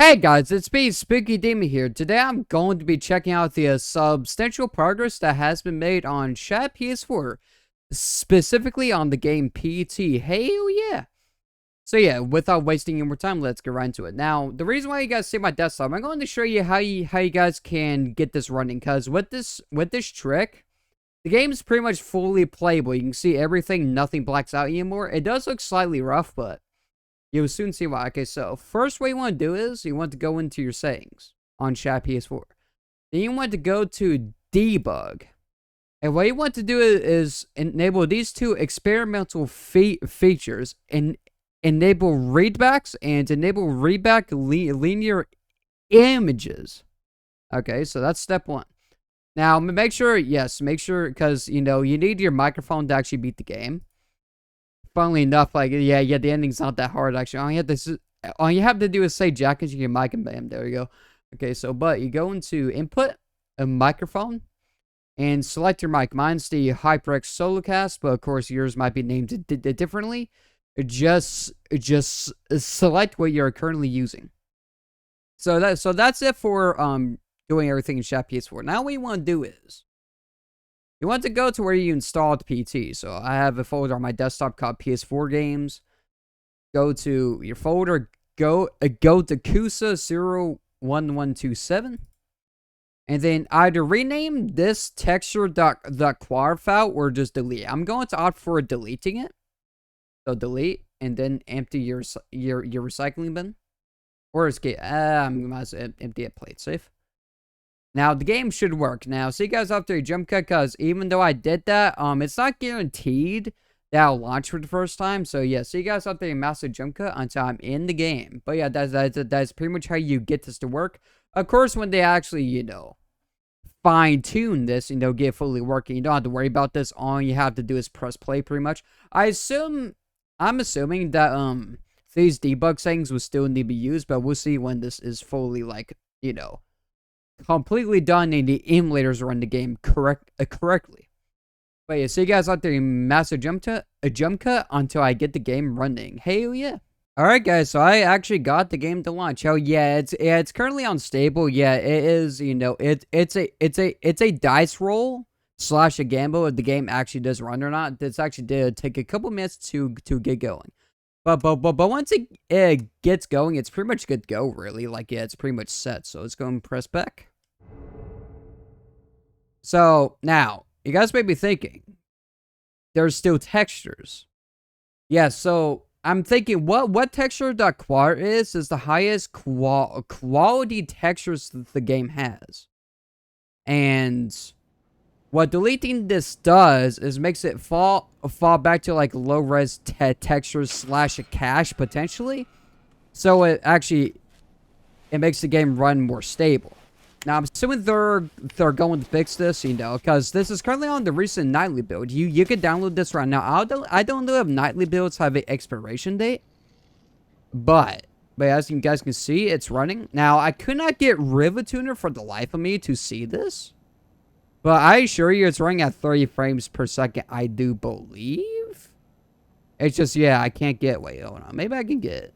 Hey guys, it's me, TisticDemon here. Today I'm going to be checking out the substantial progress that has been made on Shadps4, specifically on the game PT. Hell yeah! So yeah, without wasting any more time, let's get right into it. Now, the reason why you guys see my desktop, I'm going to show you how you guys can get this running. Because with this trick, the game's pretty much fully playable. You can see everything, nothing blacks out anymore. It does look slightly rough, but you'll soon see why. Okay, so first what you want to do is you want to go into your settings on Shadps4. Then you want to go to debug. And what you want to do is enable these two experimental features and enable readbacks and enable readback linear images. Okay, so that's step one. Now, make sure, because, you know, you need your microphone to actually beat the game. Funnily enough, like, yeah, the ending's not that hard, actually. All you have to do is say jack into your mic and bam, there you go. Okay, so, but you go into input, a microphone, and select your mic. Mine's the HyperX Solocast, but of course yours might be named differently. Just select what you're currently using. So that's it for doing everything in Shadps4. Now what you want to do is you want to go to where you installed PT. So I have a folder on my desktop called PS4 games. Go to your folder, go to KUSA01127. And then either rename this texture.quar file or just delete it. I'm going to opt for deleting it. So delete and then empty your recycling bin. Or escape. I'm going to empty it, play it safe. Now, the game should work. Now, see you guys after a jump cut, because even though I did that, it's not guaranteed that I'll launch for the first time. So, yeah, see you guys after a massive jump cut until I'm in the game. But, yeah, that's pretty much how you get this to work. Of course, when they actually, you know, fine-tune this, you know, get fully working, you don't have to worry about this. All you have to do is press play, pretty much. I'm assuming that, these debug settings will still need to be used, but we'll see when this is fully, like, you know, completely done and the emulators run the game correctly. But yeah, see you guys out there in massive jump cut until I get the game running. Hell yeah. Alright guys, so I actually got the game to launch. Hell yeah, it's currently unstable. Yeah, it is, you know, it's a dice roll / a gamble if the game actually does run or not. This actually did take a couple minutes to get going. But once it gets going, it's pretty much good to go, really. Like, yeah, it's pretty much set. So let's go and press back. So, now, you guys may be thinking, there's still textures. Yeah, so I'm thinking, what texture.quar is the highest quality textures that the game has. And what deleting this does is makes it fall back to like low res textures / a cache potentially. So it makes the game run more stable. Now I'm assuming they're going to fix this, you know, because this is currently on the recent nightly build. You can download this right now. I don't know if nightly builds have an expiration date, but as you guys can see, it's running. Now I could not get Rivatuner for the life of me to see this. But I assure you it's running at 30 frames per second, I do believe. It's just, yeah, I can't get, wait, hold on. Maybe I can get it.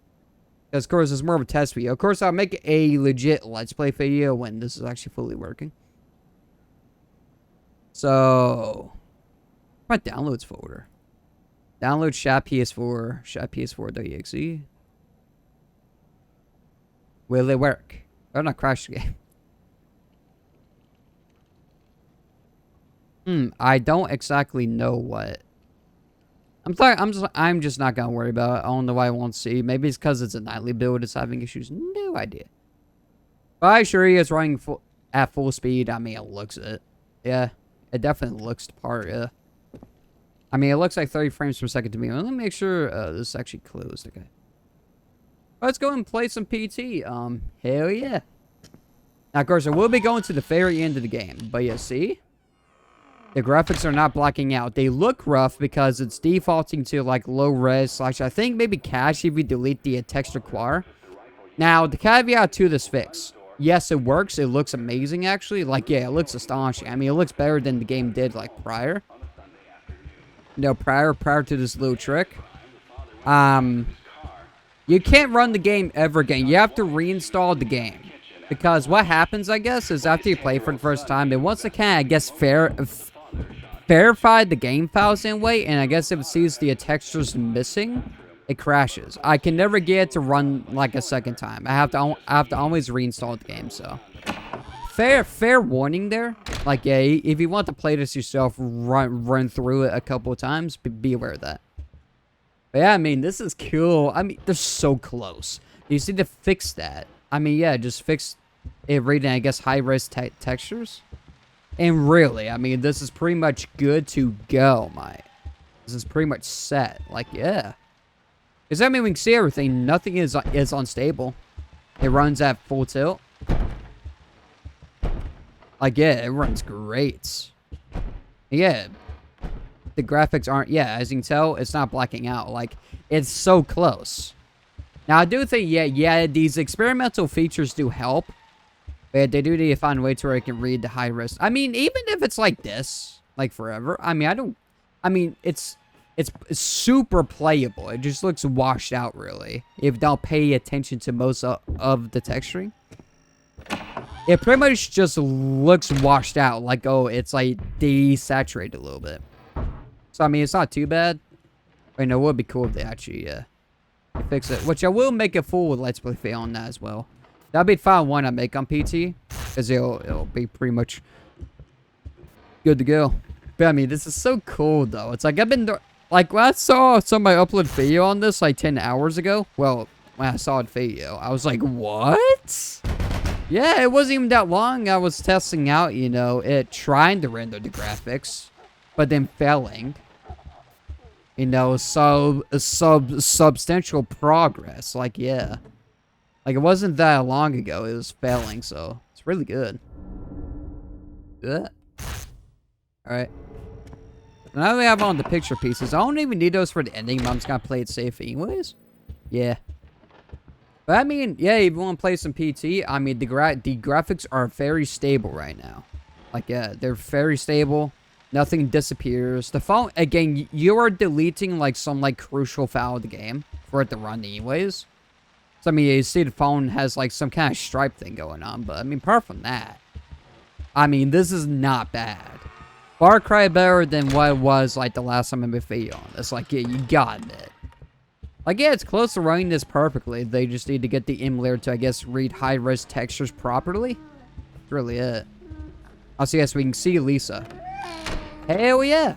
Because, of course, it's more of a test video. Of course, I'll make a legit Let's Play video when this is actually fully working. So, my downloads folder. Download Shadps4, Shadps4.exe. Will it work? Or not crash the game. I don't exactly know what. I'm just not gonna worry about it. I don't know why I won't see. Maybe it's because it's a nightly build. It's having issues. No idea. But I assure you, it's running at full speed. I mean, it looks it. Yeah, it definitely looks the part. Yeah. I mean, it looks like 30 frames per second to me. Let me make sure this is actually closed. Okay. Let's go and play some PT. Hell yeah. Now, of course, I will be going to the very end of the game. But yeah, see? The graphics are not blacking out. They look rough because it's defaulting to like low res / I think maybe cache if you delete the texture quar. Now, the caveat to this fix. Yes, it works. It looks amazing, actually. Like, yeah, it looks astonishing. I mean, it looks better than the game did, like, prior. You know, prior to this little trick. You can't run the game ever again. You have to reinstall the game. Because what happens, I guess, is after you play for the first time, it wants to kind of, I guess, verify the game files in a way, and I guess if it sees the textures missing, it crashes. I can never get it to run like a second time. I have to always reinstall the game, so. Fair warning there. Like, yeah, if you want to play this yourself, run through it a couple of times, be aware of that. But yeah, I mean, this is cool. I mean, they're so close. You just need to fix that. I mean, yeah, just fix it reading, I guess, high-res textures. And really, I mean, this is pretty much good to go, mate. This is pretty much set. Like, yeah. Because, I mean, we can see everything. Nothing is unstable. It runs at full tilt. Like, yeah, it runs great. Yeah. The graphics aren't, yeah, as you can tell, it's not blacking out. Like, it's so close. Now, I do think, yeah, these experimental features do help. But they do need to find a way to where I can read the high res. I mean, even if it's like this, like forever, I mean, it's super playable. It just looks washed out, really. If you don't pay attention to most of the texturing. It pretty much just looks washed out. Like, oh, it's like desaturated a little bit. So, I mean, it's not too bad. But, no, it would be cool if they actually, fix it. Which I will make a full Let's Play video on that as well. That'll be the final one I make on PT. Because it'll be pretty much good to go. But I mean, this is so cool though. It's like I've been... Like when I saw somebody upload video on this like 10 hours ago. Well, when I saw the video, I was like, what? Yeah, it wasn't even that long. I was testing out, you know, it trying to render the graphics. But then failing. You know, substantial progress. Like, yeah. Like, it wasn't that long ago. It was failing, so it's really good. Good. Alright. Now that we have on the picture pieces, I don't even need those for the ending, but I'm just gonna play it safe anyways. Yeah. But I mean, yeah, if you want to play some PT, I mean, the graphics are very stable right now. Like, yeah, they're very stable. Nothing disappears. The phone, again, you are deleting, like, some, like, crucial file of the game for it to run anyways. So, I mean, you see the phone has, like, some kind of stripe thing going on. But, I mean, apart from that, I mean, this is not bad. Far cry better than what it was, like, the last time I made a video on this. Like, yeah, you got it. Like, yeah, it's close to running this perfectly. They just need to get the emulator to, I guess, read high-res textures properly. That's really it. Also, yes, we can see Lisa. Hell yeah.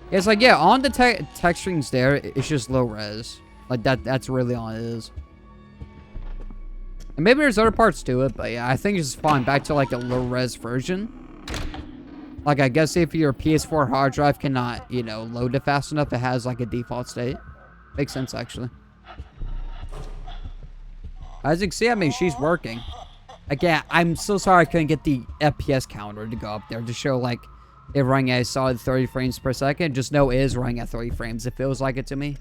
It's like, yeah, on the texturing's there, it's just low res. Like, that's really all it is. And maybe there's other parts to it, but yeah, I think it's fine back to, like, a low res version. Like, I guess if your PS4 hard drive cannot, you know, load it fast enough, it has, like, a default state. Makes sense, actually. As you can see, I mean, she's working. Again, I'm so sorry I couldn't get the FPS counter to go up there to show, like, it running at a solid 30 frames per second. Just know it is running at 30 frames. It feels like it to me.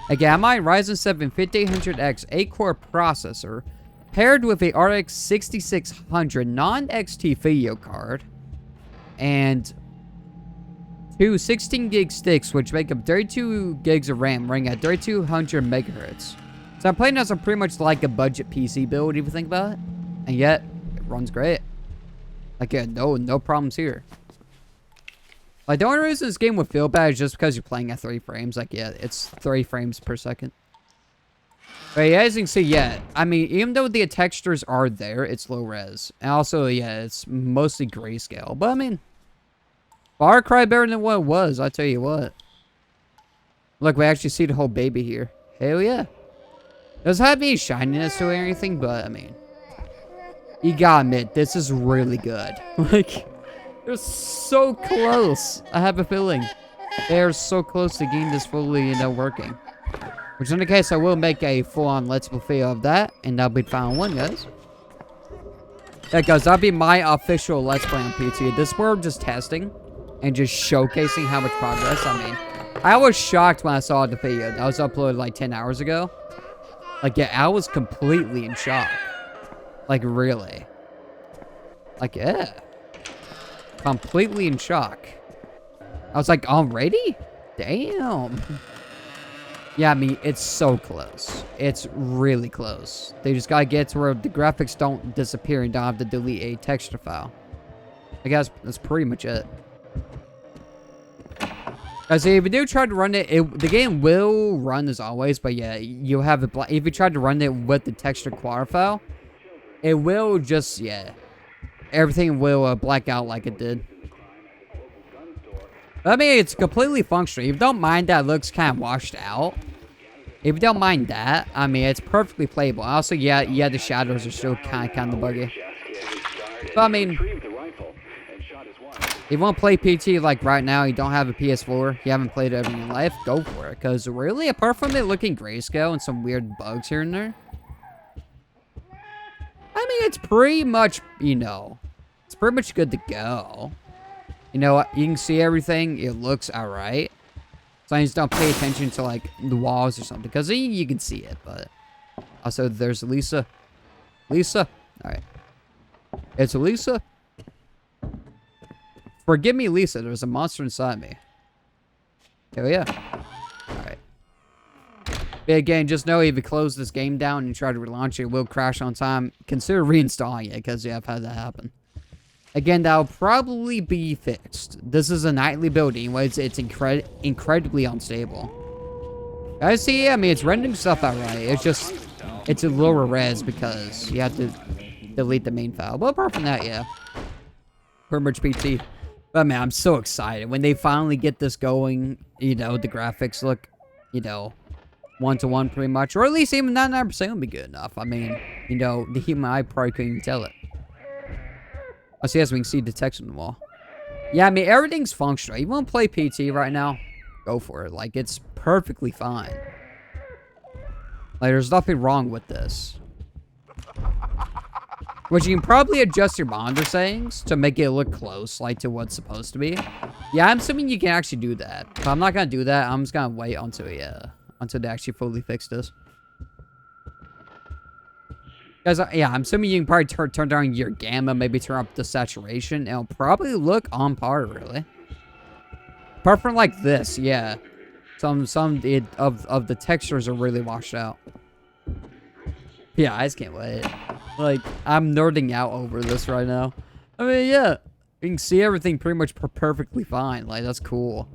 Again, I'm on a Ryzen 7 5800X 8-core processor paired with a RX 6600 non-XT video card and two 16 gig sticks, which make up 32 gigs of RAM running at 3200 megahertz. So I'm playing as a pretty much like a budget PC build, if you think about it. And yet, it runs great. Like, yeah, no problems here. Like, the only reason this game would feel bad is just because you're playing at 30 frames. Like, yeah, it's 30 frames per second. But yeah, as you can see, yeah, I mean, even though the textures are there, it's low res. And also, yeah, it's mostly grayscale. But I mean, far cry better than what it was, I tell you what. Look, we actually see the whole baby here. Hell yeah. Doesn't have any shininess to it or anything, but I mean, you gotta admit, this is really good. Like, they're so close. I have a feeling they're so close to getting this fully, you know, working. Which in the case, I will make a full-on Let's Play video of that, and that'll be the final one, guys. Yeah, guys, that'll be my official Let's Play on PT. This we're just testing and just showcasing how much progress. I mean, I was shocked when I saw the video. That was uploaded like 10 hours ago. Like, yeah, I was completely in shock. Like, really. Like, yeah. Completely in shock. I was like, already? Damn. Yeah, I mean, it's so close. It's really close. They just gotta get to where the graphics don't disappear and don't have to delete a texture file. I guess that's pretty much it. As if you do try to run it, the game will run as always, but yeah, you have it. If you try to run it with the texture quar file, it will just, yeah, everything will black out like it did. I mean, it's completely functional. If you don't mind that it looks kind of washed out, if you don't mind that, I mean, it's perfectly playable. Also, yeah, the shadows are still kind of buggy. But I mean, if you want to play PT like right now, you don't have a PS4, you haven't played it ever in your life, go for it. Because really, apart from it looking grayscale and some weird bugs here and there, I mean, it's pretty much, you know, it's pretty much good to go. You know, you can see everything. It looks alright. So I just don't pay attention to, like, the walls or something. Because you can see it, but... Also, there's Lisa. Lisa. Alright. It's Lisa. Forgive me, Lisa. There's a monster inside me. Hell yeah. Alright. But again, just know if you close this game down and try to relaunch it, it will crash on time. Consider reinstalling it, because yeah, I've had that happen. Again, that'll probably be fixed. This is a nightly build anyways. It's incredibly unstable. I see, I mean, it's rendering stuff out right. It's just, it's a lower res because you have to delete the main file. But apart from that, yeah. Pretty much PT. But man, I'm so excited. When they finally get this going, you know, the graphics look, you know, 1-to-1 pretty much. Or at least even 99% will be good enough. I mean, you know, the human eye probably couldn't even tell it. Oh, so yes, we can see the text on the wall. Yeah, I mean, everything's functional. You want to play PT right now? Go for it. Like, it's perfectly fine. Like, there's nothing wrong with this. Which you can probably adjust your monitor settings to make it look close, like, to what's supposed to be. Yeah, I'm assuming you can actually do that. But I'm not going to do that. I'm just going to wait until, yeah, until they actually fully fix this. Guys, yeah, I'm assuming you can probably turn down your gamma, maybe turn up the saturation. It'll probably look on par, really. Apart from like this, yeah. Some of the textures are really washed out. Yeah, I just can't wait. Like, I'm nerding out over this right now. I mean, yeah, you can see everything pretty much perfectly fine. Like, that's cool.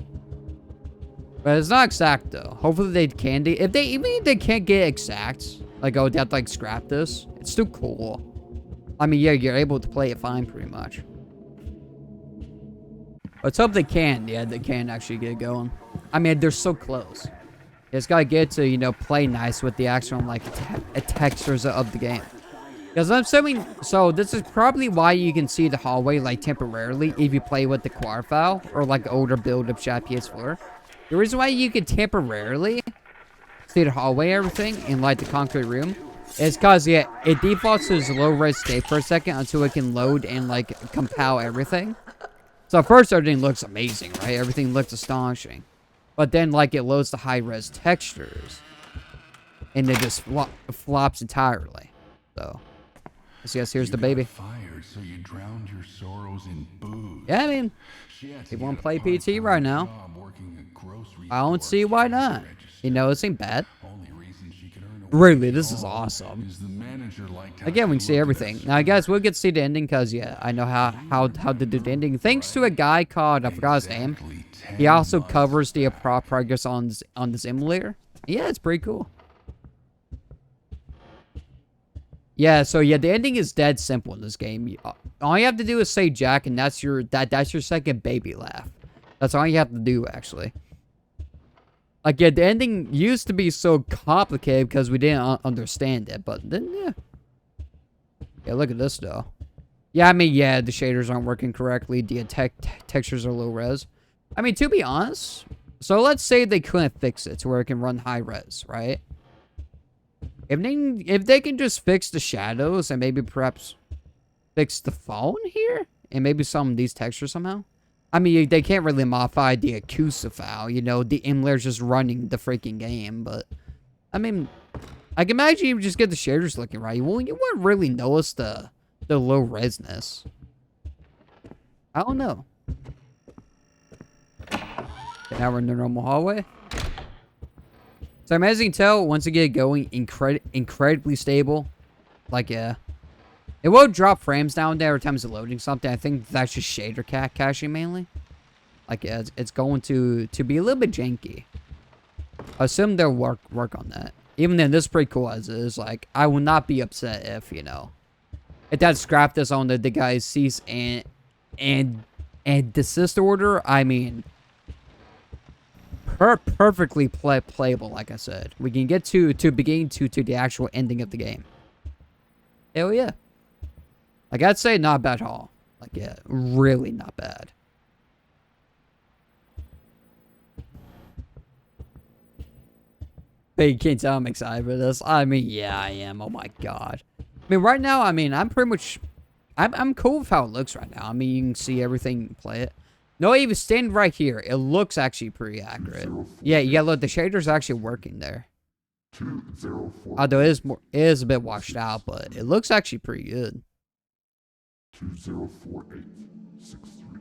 But it's not exact though. Hopefully they can do. Even if they can't get exact. Like, oh, they have to, like, scrap this. It's still cool. I mean, yeah, you're able to play it fine, pretty much. Let's hope they can. Yeah, they can actually get it going. I mean, they're so close. You just gotta get to, you know, play nice with the actual, like, textures of the game. Because I'm assuming... So, this is probably why you can see the hallway, like, temporarily if you play with the quar file. Or, like, older build of Shadps4. The reason why you can temporarily... see the hallway, everything, in like the concrete room, is because yeah, it defaults to low res state for a second until it can load and like compile everything. So at first everything looks amazing, right? Everything looks astonishing, but then like it loads the high res textures, and it just flops entirely. So yes, here's the baby. Fire, so you drowned your sorrows in booze. Yeah, I mean, if you want to play PT right now, I don't see why not. You know, it ain't bad. Really, this is awesome. Again, we can see everything. Now, guys, we'll get to see the ending because, yeah, I know how to do the ending. Thanks to a guy called, I forgot his name. He also covers the progress on this emulator. Yeah, it's pretty cool. Yeah, so yeah, the ending is dead simple in this game. All you have to do is say Jack, and that's your second baby laugh. That's all you have to do, actually. Like, yeah, the ending used to be so complicated because we didn't understand it, but then, yeah. Yeah, look at this, though. Yeah, I mean, yeah, the shaders aren't working correctly. The textures are low res. I mean, to be honest, so let's say they couldn't fix it to where it can run high res, right? If they can just fix the shadows and maybe perhaps fix the phone here, and maybe some of these textures somehow. I mean, they can't really modify the acoustic file, you know, the emulator's just running the freaking game, but, I mean, I can imagine you just get the shaders looking right. Well, you wouldn't really notice the low resness. I don't know. Okay, now we're in the normal hallway. So as you can tell, once you get going, incredibly stable. Like, yeah. It will drop frames down there every time it's loading something. I think that's just shader caching mainly. Like, yeah, it's going to be a little bit janky. I assume they'll work on that. Even then, this is pretty cool as is. Like, I will not be upset if, you know, if that scrapped this on the guy's cease and desist order. I mean, perfectly playable. Like I said, we can get to beginning to the actual ending of the game. Hell yeah! Like I'd say, not bad at all. Like yeah, really not bad. But you can't tell I'm excited for this. I mean, yeah, I am. Oh my god. I mean, right now, I mean, I'm pretty much, I'm cool with how it looks right now. I mean, you can see everything, play it. No, even standing right here, it looks actually pretty accurate. Yeah, look, the shader's actually working there. Although it is a bit washed out, but it looks actually pretty good. 204863.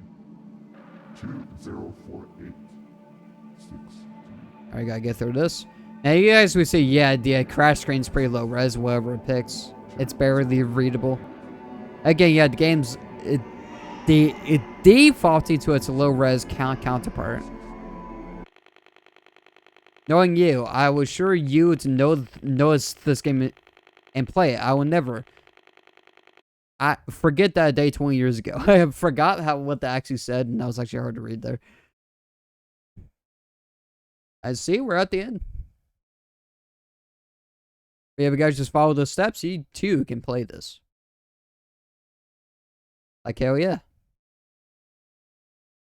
204863. Alright, gotta get through this. Now, you guys will see, yeah, the crash screen's pretty low res, whatever it picks. It's barely readable. Again, yeah, the game's it defaulting to its low res counterpart. Knowing you, I was sure you would notice this game and play it. I will never. I forget that day 20 years ago. I forgot what that actually said, and that was actually hard to read there. I see, we're at the end. Yeah, if you guys just follow those steps, you too can play this. Like, hell yeah.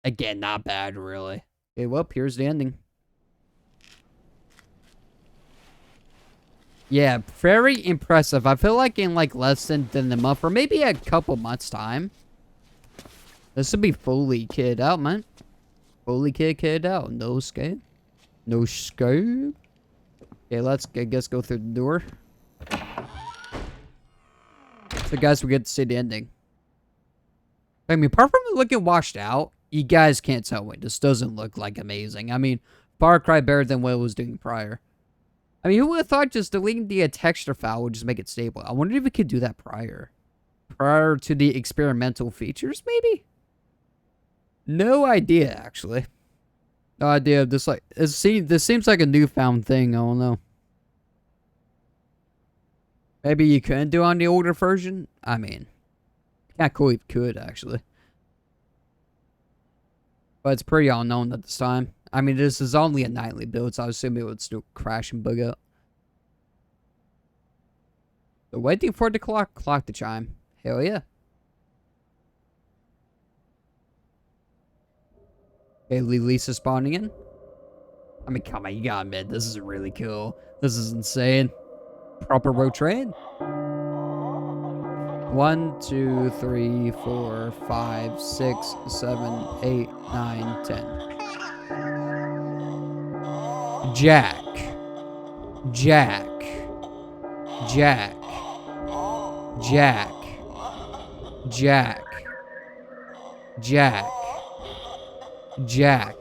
Again, not bad, really. Okay, well, here's the ending. Yeah, very impressive. I feel like in, like, less than a month, or maybe a couple months' time, this would be fully kitted out, man. Fully kitted out. No scape. No scape. Okay, let's, I guess, go through the door. So, guys, we get to see the ending. I mean, apart from it looking washed out, you guys can't tell me. This doesn't look, like, amazing. I mean, far cry better than what it was doing prior. I mean, who would have thought just deleting the texture file would just make it stable? I wonder if we could do that prior. Prior to the experimental features, maybe? No idea, actually. No idea. This, like, this seems like a newfound thing. I don't know. Maybe you couldn't do on the older version? I mean, kind of cool if you could, actually. But it's pretty unknown at this time. I mean, this is only a nightly build, so I assume it would still crash and bug out. So waiting for the clock to chime. Hell yeah. Okay, Lisa's spawning in. I mean, come on, you gotta admit, this is really cool. This is insane. Proper road train. 1, 2, 3, 4, 5, 6, 7, 8, 9, 10. Jack. Jack. Jack. Jack. Jack. Jack. Jack.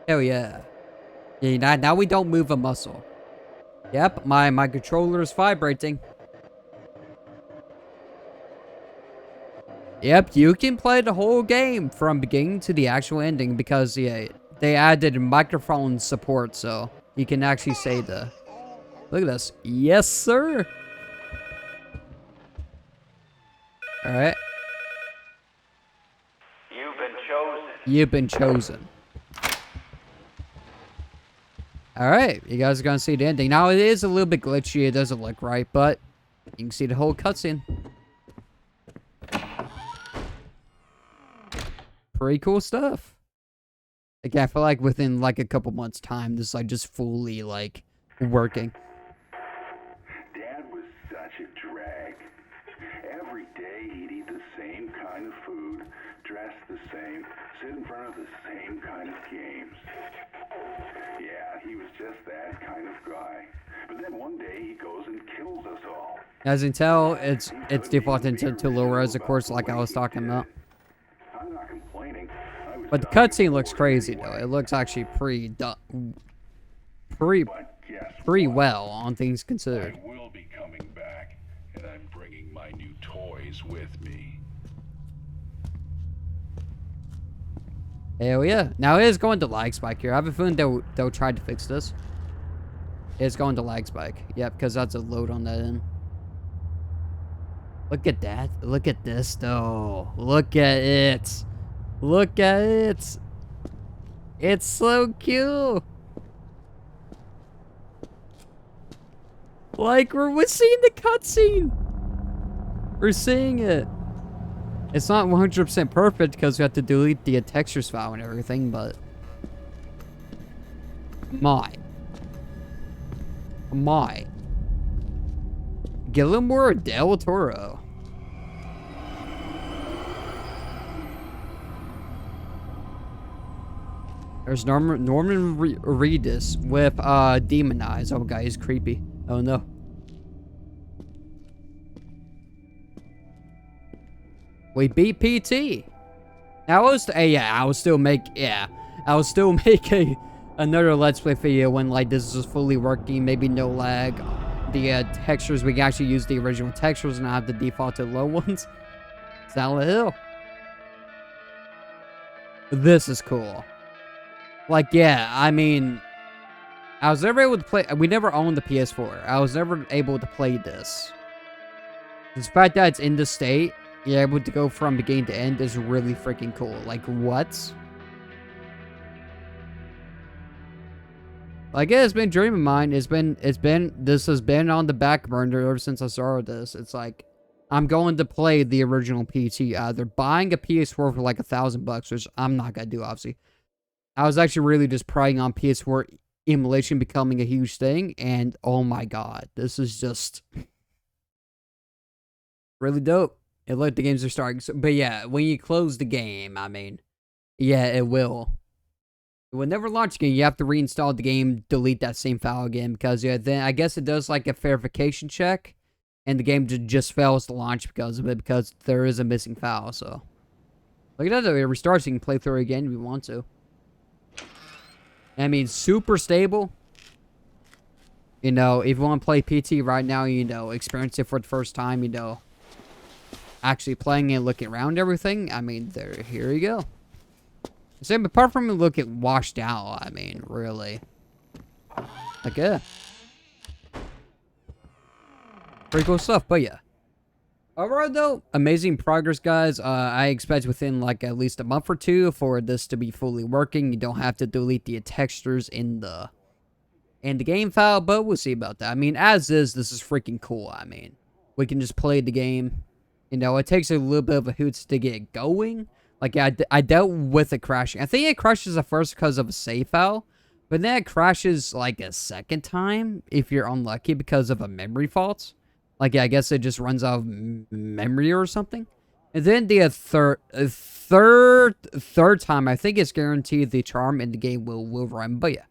Hell yeah. Yeah, now we don't move a muscle. Yep, my controller is vibrating. Yep, you can play the whole game from beginning to the actual ending because, yeah, they added microphone support, so you can actually say the... Look at this. Yes, sir. Alright. You've been chosen. You've been chosen. Alright, you guys are gonna see the ending. Now, it is a little bit glitchy. It doesn't look right, but you can see the whole cutscene. Pretty cool stuff. Like, I feel like within, like, a couple months' time, this is, like, just fully, like, working. Dad was such a drag. Every day he'd eat the same kind of food, dress the same, sit in front of the same kind of games. Yeah, he was just that kind of guy. But then one day he goes and kills us all. As you can tell, it's defaulted to low res, of course, like I was talking about. I'm not complaining. But the cutscene looks crazy though. It looks actually pretty But guess what? well on things considered. I will be coming back, and I'm bringing my new toys with me. Hell yeah. Now it is going to lag spike here. I have a feeling they'll try to fix this. It's going to lag spike. Yep, because that's a load on that end. Look at that. Look at this though. Look at it. Look at it. It's so cute. Like, we're seeing the cutscene. We're seeing it. It's not 100% perfect because we have to delete the textures file and everything, but... My. Guillermo del Toro. There's Norman Reedus with Demon Eyes. Oh god, he's creepy. Oh no. We beat PT. I will still make another Let's Play video when like this is fully working, maybe no lag. The textures, we can actually use the original textures and not have the defaulted low ones. Silent Hill. This is cool. Like, yeah, I mean, I was never able to play, we never owned the PS4. I was never able to play this. The fact that it's in this state, you're able to go from beginning to end is really freaking cool. Like, what? Like, yeah, it's been a dream of mine. This has been on the back burner ever since I started this. It's like, I'm going to play the original PT. Either buying a PS4 for like $1,000, which I'm not going to do, obviously. I was actually really just praying on PS4 emulation becoming a huge thing. And, oh my god, this is just really dope. It looked like the games are starting. But yeah, when you close the game, I mean, yeah, it will. It will never launch again. You have to reinstall the game, delete that same file again. Because, yeah, then I guess it does like a verification check. And the game just fails to launch because of it. Because there is a missing file, so. Look at that, though. It restarts. You can play through it again if you want to. I mean, super stable. You know, if you want to play PT right now, you know, experience it for the first time, you know. Actually playing it, looking around everything, I mean, here you go. So, apart from it looking washed out, I mean, really. Like, yeah. Pretty cool stuff, but yeah. Alright, though, amazing progress, guys. I expect within, like, at least a month or two for this to be fully working. You don't have to delete the textures in the game file, but we'll see about that. I mean, as is, this is freaking cool. I mean, we can just play the game. You know, it takes a little bit of a hoots to get it going. Like, I dealt with it crashing. I think it crashes at first because of a save file. But then it crashes, like, a second time if you're unlucky because of a memory fault. Like, yeah, I guess it just runs out of memory or something. And then the third time, I think it's guaranteed the charm in the game will run. But, yeah.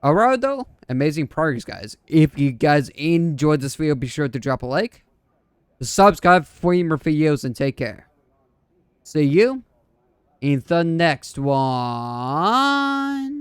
Alright, though. Amazing progress, guys. If you guys enjoyed this video, be sure to drop a like. Subscribe for more videos and take care. See you in the next one.